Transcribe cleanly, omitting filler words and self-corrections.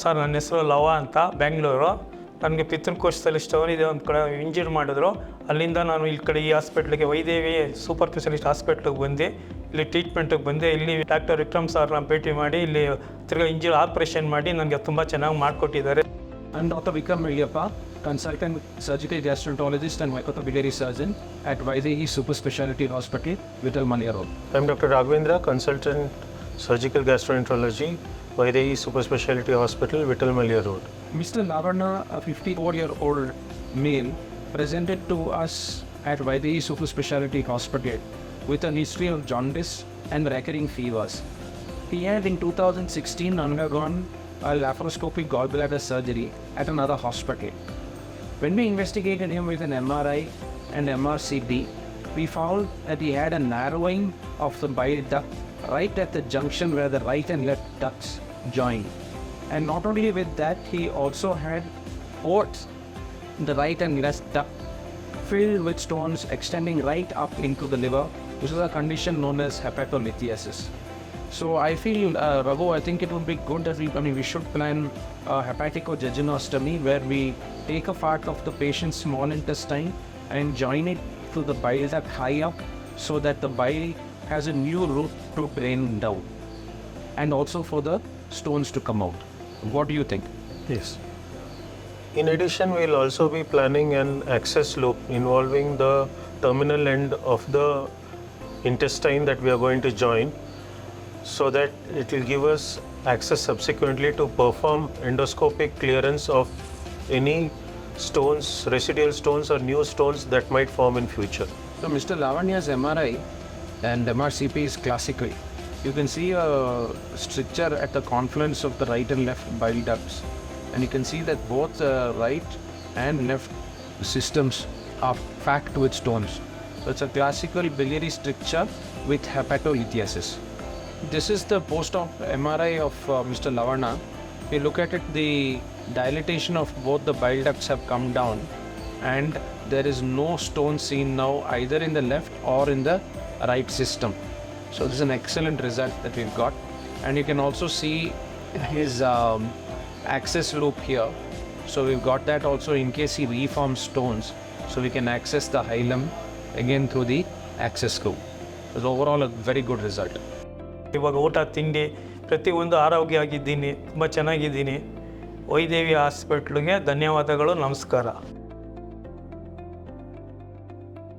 Sir ನನ್ನ ಹೆಸರು ಲವ ಅಂತ ಬೆಂಗಳೂರು. ನನಗೆ ಪಿತೃಕೋಶದಲ್ಲಿ ಸ್ಟೋನ್ ಇದೆ, ಒಂದು ಕಡೆ ಇಂಜೂರ್ ಮಾಡಿದ್ರು. ಅಲ್ಲಿಂದ ನಾನು ಈ ಕಡೆ ಈ ಹಾಸ್ಪಿಟ್ಲಿಗೆ ವೈದೇವಿ ಸೂಪರ್ ಸ್ಪೆಷಲಿಸ್ಟ್ ಹಾಸ್ಪಿಟ್ಲಿಗೆ ಬಂದು ಇಲ್ಲಿ ಟ್ರೀಟ್ಮೆಂಟಿಗೆ ಬಂದೆ. ಇಲ್ಲಿ ಡಾಕ್ಟರ್ ವಿಕ್ರಮ್ ಸರ್ನ ಭೇಟಿ ಮಾಡಿ ಇಲ್ಲಿ ತಿರ್ಗಾ ಇಂಜೂರ್ ಆಪ್ರೇಷನ್ ಮಾಡಿ ನನಗೆ ತುಂಬ ಚೆನ್ನಾಗಿ ಮಾಡಿಕೊಟ್ಟಿದ್ದಾರೆ. I'm Dr. Vikram Melliyappa, consultant surgical gastroenterologist and microbiliary surgeon at VSH Super Specialty Hospital, Roux-en-Y Road. I'm Dr. Raghavendra, consultant surgical gastroenterology, VSH Super Specialty Hospital, Roux-en-Y Road. Mr. Lavana, a 54-year-old male, presented to us at VSH Super Specialty Hospital with a history of jaundice and recurring fevers. He had in 2016 undergone a laparoscopic gallbladder surgery at another hospital. When we investigated him with an MRI and MRCP, we found that he had a narrowing of the bile duct right at the junction where the right and left ducts join. And not only with that, he also had ports in the right and left duct filled with stones extending right up into the liver, which is a condition known as hepatosis. So I feel, Raghu, I think it would be good that we should plan a hepaticoduodenostomy where we take a part of the patient's small intestine and join it to the bile duct high up so that the bile has a new route to drain down, and also for the stones to come out. What do you think? Yes. In addition, we'll also be planning an access loop involving the terminal end of the intestine that we are going to join, so that it will give us access subsequently to perform endoscopic clearance of any stones, residual stones or new stones that might form in future. So Mr. Lavanya's MRI and MRCP is classical. You can see a stricture at the confluence of the right and left bile ducts, and you can see that both the right and left systems are packed with stones. So it's a classical biliary stricture with hepatosis. This is the post-op MRI of Mr. Lavana. We look at it, the dilatation of both the bile ducts have come down, and there is no stone seen now either in the left or in the right system. So this is an excellent result that we've got, and you can also see his access loop here. So we've got that also in case he reforms stones, so we can access the hilum again through the access loop. So overall a very good result. ಇವಾಗ ಊಟ ತಿಂಡಿ ಪ್ರತಿಯೊಂದು ಆರೋಗ್ಯ ಆಗಿದ್ದೀನಿ, ತುಂಬ ಚೆನ್ನಾಗಿದ್ದೀನಿ. ವೈದೇವಿ ಹಾಸ್ಪಿಟ್ಲಿಗೆ ಧನ್ಯವಾದಗಳು, ನಮಸ್ಕಾರ.